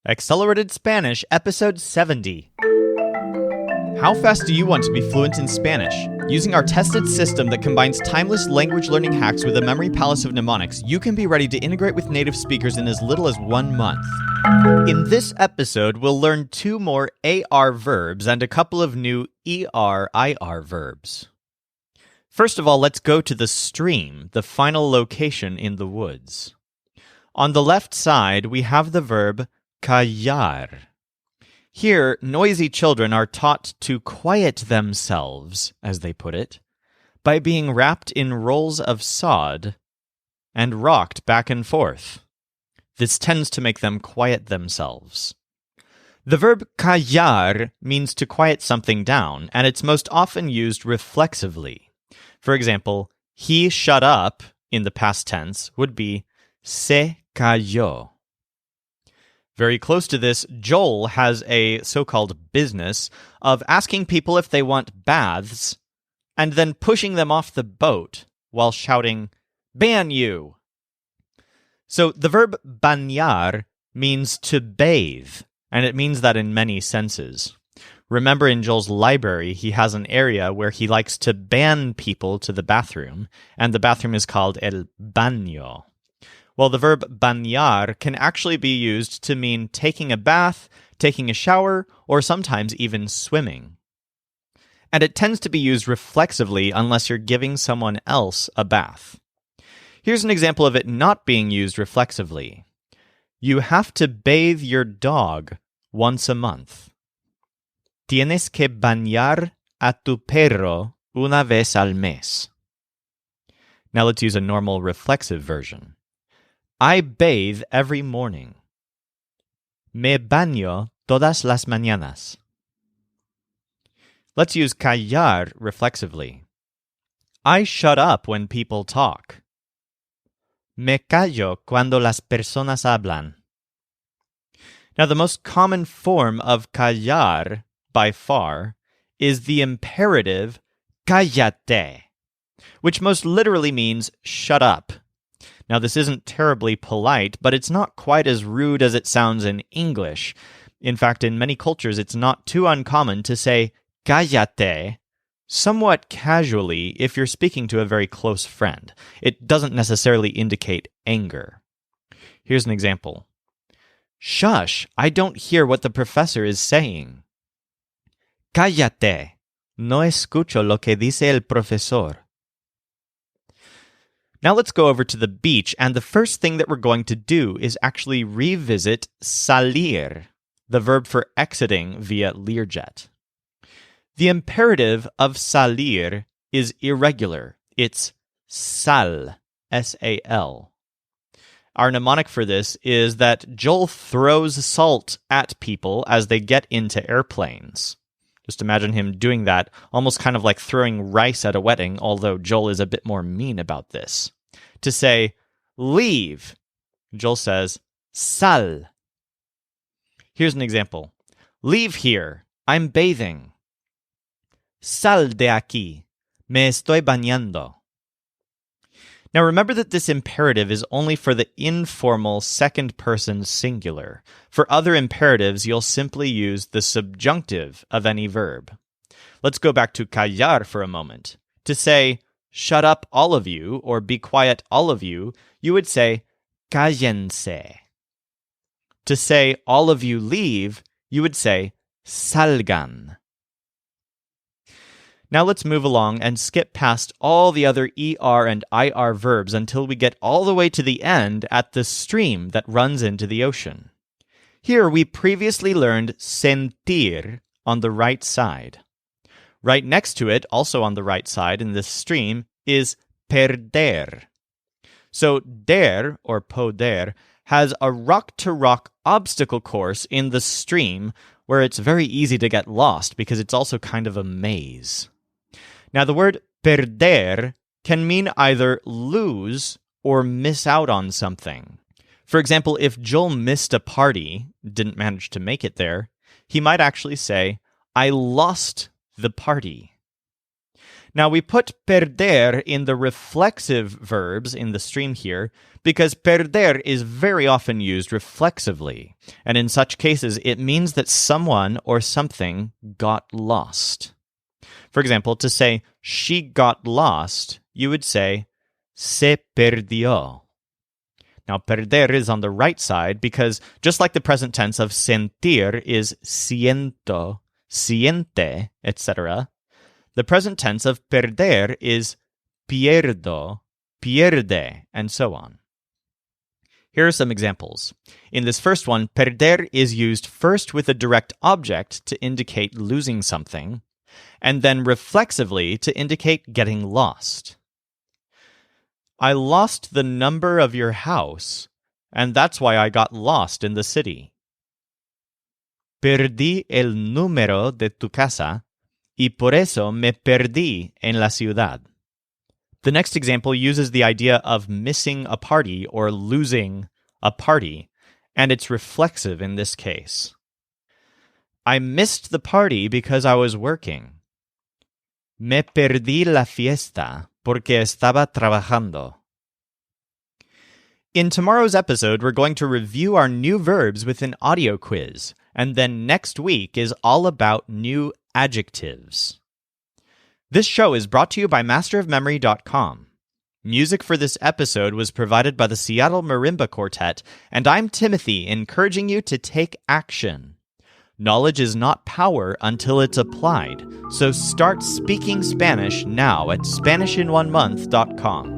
Accelerated Spanish, Episode 70. How fast do you want to be fluent in Spanish? Using our tested system that combines timeless language learning hacks with a memory palace of mnemonics, you can be ready to integrate with native speakers in as little as 1 month. In this episode, we'll learn 2 more AR verbs and a couple of new ER-IR verbs. First of all, let's go to the stream, the final location in the woods. On the left side, we have the verb callar. Here, noisy children are taught to quiet themselves, as they put it, by being wrapped in rolls of sod and rocked back and forth. This tends to make them quiet themselves. The verb callar means to quiet something down, and it's most often used reflexively. For example, he shut up, in the past tense, would be se calló. Very close to this, Joel has a so-called business of asking people if they want baths and then pushing them off the boat while shouting, "Ban you!" So the verb bañar means to bathe, and it means that in many senses. Remember, in Joel's library, he has an area where he likes to ban people to the bathroom, and the bathroom is called el baño. Well, the verb bañar can actually be used to mean taking a bath, taking a shower, or sometimes even swimming. And it tends to be used reflexively unless you're giving someone else a bath. Here's an example of it not being used reflexively. You have to bathe your dog once a month. Tienes que bañar a tu perro una vez al mes. Now let's use a normal reflexive version. I bathe every morning. Me baño todas las mañanas. Let's use callar reflexively. I shut up when people talk. Me callo cuando las personas hablan. Now, the most common form of callar, by far, is the imperative cállate, which most literally means shut up. Now, this isn't terribly polite, but it's not quite as rude as it sounds in English. In fact, in many cultures, it's not too uncommon to say cállate somewhat casually if you're speaking to a very close friend. It doesn't necessarily indicate anger. Here's an example. Shush, I don't hear what the professor is saying. Cállate, no escucho lo que dice el profesor. Now let's go over to the beach, and the first thing that we're going to do is actually revisit salir, the verb for exiting via Learjet. The imperative of salir is irregular. It's sal, S-A-L. Our mnemonic for this is that Joel throws salt at people as they get into airplanes. Just imagine him doing that, almost kind of like throwing rice at a wedding, although Joel is a bit more mean about this. To say, leave, Joel says, sal. Here's an example. Leave here, I'm bathing. Sal de aquí, me estoy bañando. Now remember that this imperative is only for the informal second-person singular. For other imperatives, you'll simply use the subjunctive of any verb. Let's go back to callar for a moment. To say, shut up all of you, or be quiet all of you, you would say, cállense. To say, all of you leave, you would say, salgan. Now let's move along and skip past all the other ER and IR verbs until we get all the way to the end at the stream that runs into the ocean. Here we previously learned sentir on the right side. Right next to it, also on the right side in this stream, is perder. So der, or poder, has a rock-to-rock obstacle course in the stream where it's very easy to get lost because it's also kind of a maze. Now, the word perder can mean either lose or miss out on something. For example, if Joel missed a party, didn't manage to make it there, he might actually say, I lost the party. Now, we put perder in the reflexive verbs in the stream here because perder is very often used reflexively, and in such cases, it means that someone or something got lost. For example, to say, she got lost, you would say, se perdió. Now, perder is on the right side because just like the present tense of sentir is siento, siente, etc., the present tense of perder is pierdo, pierde, and so on. Here are some examples. In this first one, perder is used first with a direct object to indicate losing something, and then reflexively to indicate getting lost. I lost the number of your house, and that's why I got lost in the city. Perdí el número de tu casa, y por eso me perdí en la ciudad. The next example uses the idea of missing a party or losing a party, and it's reflexive in this case. I missed the party because I was working. Me perdí la fiesta porque estaba trabajando. In tomorrow's episode, we're going to review our new verbs with an audio quiz, and then next week is all about new adjectives. This show is brought to you by masterofmemory.com. Music for this episode was provided by the Seattle Marimba Quartet, and I'm Timothy, encouraging you to take action. Knowledge is not power until it's applied, so start speaking Spanish now at SpanishinOneMonth.com.